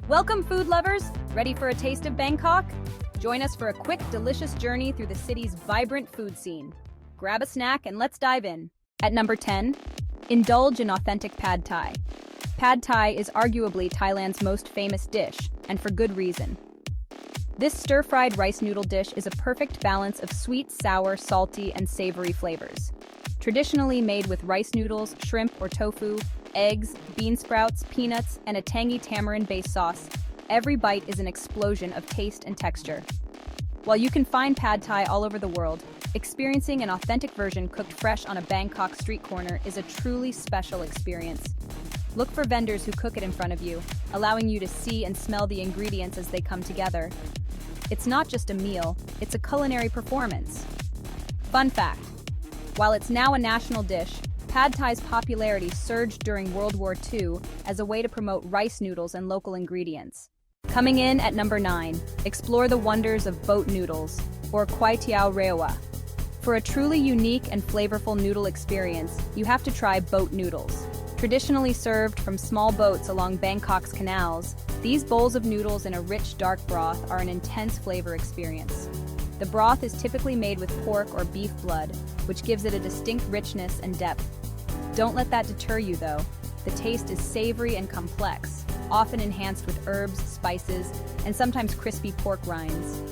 Welcome, food lovers! Ready for a taste of Bangkok? Join us for a quick, delicious journey through the city's vibrant food scene. Grab a snack and let's dive in. At number 10, indulge in authentic Pad Thai. Pad Thai is arguably Thailand's most famous dish, and for good reason. This stir-fried rice noodle dish is a perfect balance of sweet, sour, salty, and savory flavors. Traditionally made with rice noodles, shrimp or tofu, eggs, bean sprouts, peanuts, and a tangy tamarind-based sauce, every bite is an explosion of taste and texture. While you can find Pad Thai all over the world, experiencing an authentic version cooked fresh on a Bangkok street corner is a truly special experience. Look for vendors who cook it in front of you, allowing you to see and smell the ingredients as they come together. It's not just a meal, it's a culinary performance. Fun fact: while it's now a national dish, Pad Thai's popularity surged during World War II as a way to promote rice noodles and local ingredients. Coming in at number 9, explore the wonders of boat noodles, or Kwai Tiao Rewa. For a truly unique and flavorful noodle experience, you have to try boat noodles. Traditionally served from small boats along Bangkok's canals, these bowls of noodles in a rich, dark broth are an intense flavor experience. The broth is typically made with pork or beef blood, which gives it a distinct richness and depth. Don't let that deter you, though. The taste is savory and complex, often enhanced with herbs, spices, and sometimes crispy pork rinds.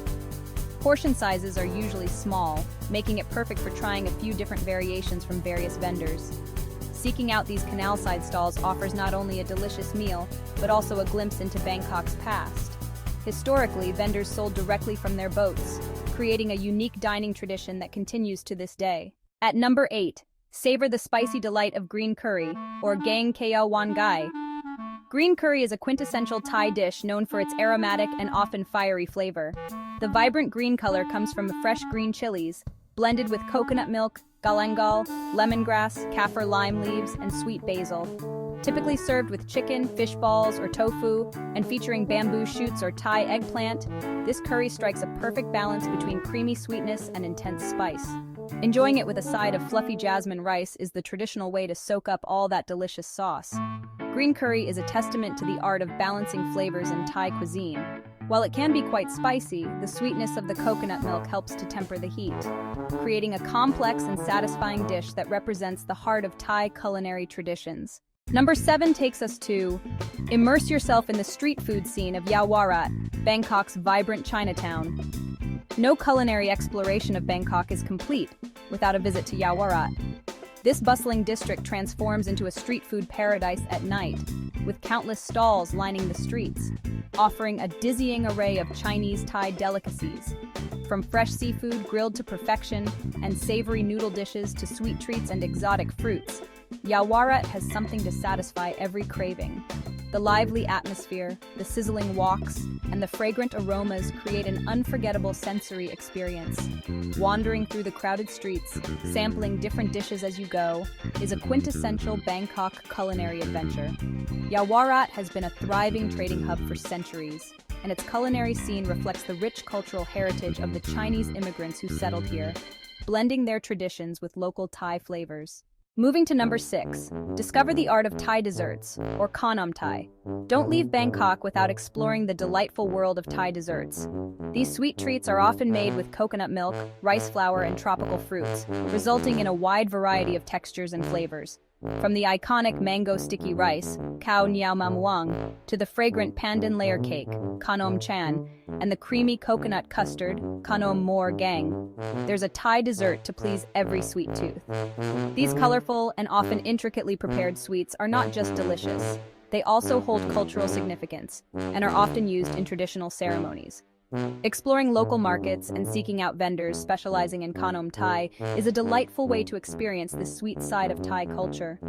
Portion sizes are usually small, making it perfect for trying a few different variations from various vendors. Seeking out these canal-side stalls offers not only a delicious meal, but also a glimpse into Bangkok's past. Historically, vendors sold directly from their boats, creating a unique dining tradition that continues to this day. At number 8, savor the spicy delight of green curry, or gang keo wan gai. Green curry is a quintessential Thai dish known for its aromatic and often fiery flavor. The vibrant green color comes from fresh green chilies, blended with coconut milk, galangal, lemongrass, kaffir lime leaves, and sweet basil. Typically served with chicken, fish balls, or tofu, and featuring bamboo shoots or Thai eggplant, this curry strikes a perfect balance between creamy sweetness and intense spice. Enjoying it with a side of fluffy jasmine rice is the traditional way to soak up all that delicious sauce. Green curry is a testament to the art of balancing flavors in Thai cuisine. While it can be quite spicy, the sweetness of the coconut milk helps to temper the heat, creating a complex and satisfying dish that represents the heart of Thai culinary traditions. Number 7 takes us to immerse yourself in the street food scene of Yaowarat, Bangkok's vibrant Chinatown. No culinary exploration of Bangkok is complete without a visit to Yaowarat. This bustling district transforms into a street food paradise at night, with countless stalls lining the streets, offering a dizzying array of Chinese Thai delicacies. From fresh seafood grilled to perfection and savory noodle dishes to sweet treats and exotic fruits, Yaowarat has something to satisfy every craving. The lively atmosphere, the sizzling woks, and the fragrant aromas create an unforgettable sensory experience. Wandering through the crowded streets, sampling different dishes as you go, is a quintessential Bangkok culinary adventure. Yaowarat has been a thriving trading hub for centuries, and its culinary scene reflects the rich cultural heritage of the Chinese immigrants who settled here, blending their traditions with local Thai flavors. Moving to number 6, discover the art of Thai desserts, or Khanom Thai. Don't leave Bangkok without exploring the delightful world of Thai desserts. These sweet treats are often made with coconut milk, rice flour, and tropical fruits, resulting in a wide variety of textures and flavors. From the iconic mango sticky rice, Khao Niao Mamuang, to the fragrant pandan layer cake, Khanom Chan, and the creamy coconut custard, Khanom Mor Gang, there's a Thai dessert to please every sweet tooth. These colorful and often intricately prepared sweets are not just delicious, they also hold cultural significance and are often used in traditional ceremonies. Exploring local markets and seeking out vendors specializing in Khanom Thai is a delightful way to experience this sweet side of Thai culture.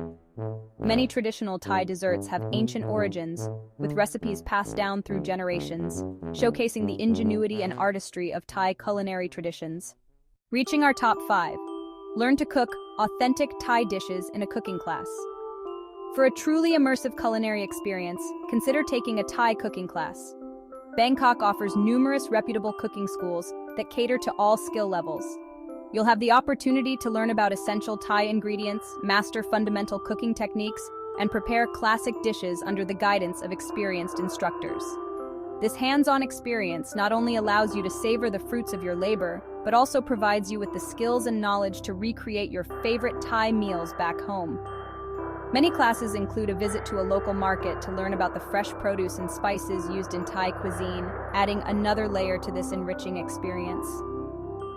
Many traditional Thai desserts have ancient origins, with recipes passed down through generations, showcasing the ingenuity and artistry of Thai culinary traditions. Reaching our top 5. Learn to cook authentic Thai dishes in a cooking class. For a truly immersive culinary experience, consider taking a Thai cooking class. Bangkok offers numerous reputable cooking schools that cater to all skill levels. You'll have the opportunity to learn about essential Thai ingredients, master fundamental cooking techniques, and prepare classic dishes under the guidance of experienced instructors. This hands-on experience not only allows you to savor the fruits of your labor, but also provides you with the skills and knowledge to recreate your favorite Thai meals back home. Many classes include a visit to a local market to learn about the fresh produce and spices used in Thai cuisine, adding another layer to this enriching experience.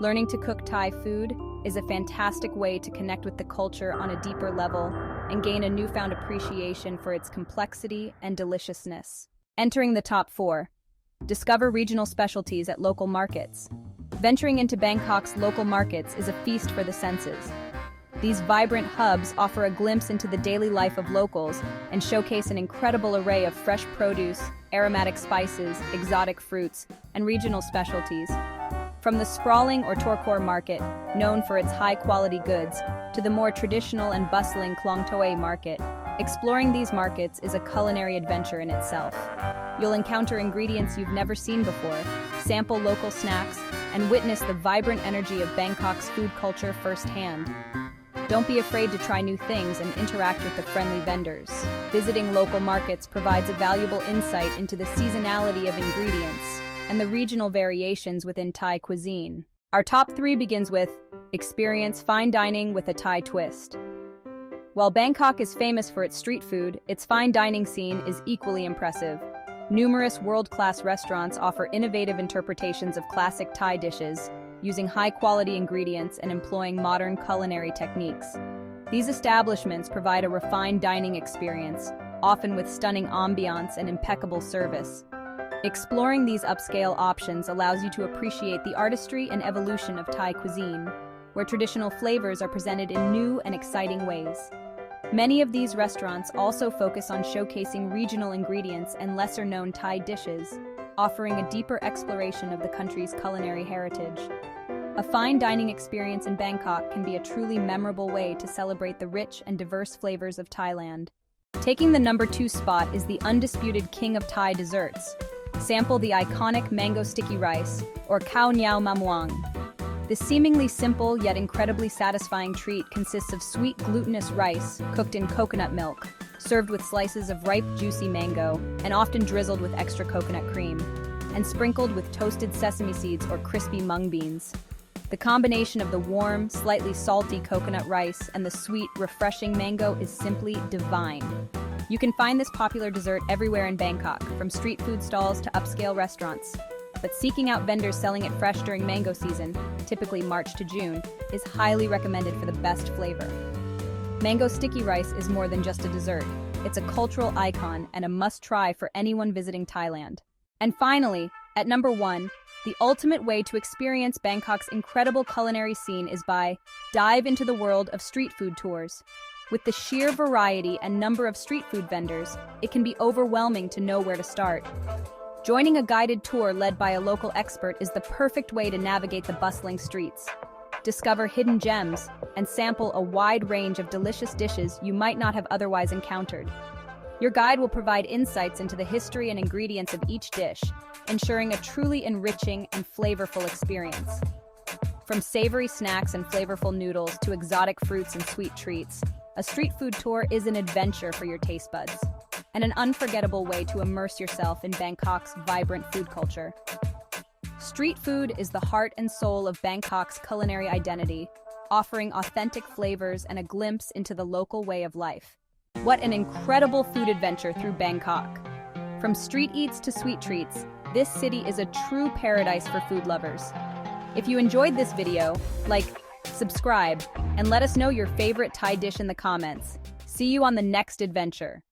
Learning to cook Thai food is a fantastic way to connect with the culture on a deeper level and gain a newfound appreciation for its complexity and deliciousness. Entering the top 4. Discover regional specialties at local markets. Venturing into Bangkok's local markets is a feast for the senses. These vibrant hubs offer a glimpse into the daily life of locals and showcase an incredible array of fresh produce, aromatic spices, exotic fruits, and regional specialties. From the sprawling or Torkor market, known for its high-quality goods, to the more traditional and bustling Klong Toei market, exploring these markets is a culinary adventure in itself. You'll encounter ingredients you've never seen before, sample local snacks, and witness the vibrant energy of Bangkok's food culture firsthand. Don't be afraid to try new things and interact with the friendly vendors. Visiting local markets provides a valuable insight into the seasonality of ingredients and the regional variations within Thai cuisine. Our top 3 begins with experience fine dining with a Thai twist. While Bangkok is famous for its street food, its fine dining scene is equally impressive. Numerous world-class restaurants offer innovative interpretations of classic Thai dishes, using high-quality ingredients and employing modern culinary techniques. These establishments provide a refined dining experience, often with stunning ambiance and impeccable service. Exploring these upscale options allows you to appreciate the artistry and evolution of Thai cuisine, where traditional flavors are presented in new and exciting ways. Many of these restaurants also focus on showcasing regional ingredients and lesser-known Thai dishes, offering a deeper exploration of the country's culinary heritage. A fine dining experience in Bangkok can be a truly memorable way to celebrate the rich and diverse flavors of Thailand. Taking the number 2 spot is the undisputed king of Thai desserts. Sample the iconic mango sticky rice, or khao niao mamuang. This seemingly simple yet incredibly satisfying treat consists of sweet glutinous rice cooked in coconut milk, served with slices of ripe, juicy mango, and often drizzled with extra coconut cream, and sprinkled with toasted sesame seeds or crispy mung beans. The combination of the warm, slightly salty coconut rice and the sweet, refreshing mango is simply divine. You can find this popular dessert everywhere in Bangkok, from street food stalls to upscale restaurants. But seeking out vendors selling it fresh during mango season, typically March to June, is highly recommended for the best flavor. Mango sticky rice is more than just a dessert. It's a cultural icon and a must-try for anyone visiting Thailand. And finally, at number 1, the ultimate way to experience Bangkok's incredible culinary scene is by dive into the world of street food tours. With the sheer variety and number of street food vendors, it can be overwhelming to know where to start. Joining a guided tour led by a local expert is the perfect way to navigate the bustling streets. Discover hidden gems and sample a wide range of delicious dishes you might not have otherwise encountered. Your guide will provide insights into the history and ingredients of each dish, ensuring a truly enriching and flavorful experience. From savory snacks and flavorful noodles to exotic fruits and sweet treats, a street food tour is an adventure for your taste buds, and an unforgettable way to immerse yourself in Bangkok's vibrant food culture. Street food is the heart and soul of Bangkok's culinary identity, offering authentic flavors and a glimpse into the local way of life. What an incredible food adventure through Bangkok! From street eats to sweet treats, this city is a true paradise for food lovers. If you enjoyed this video, subscribe, and let us know your favorite Thai dish in the comments. See you on the next adventure.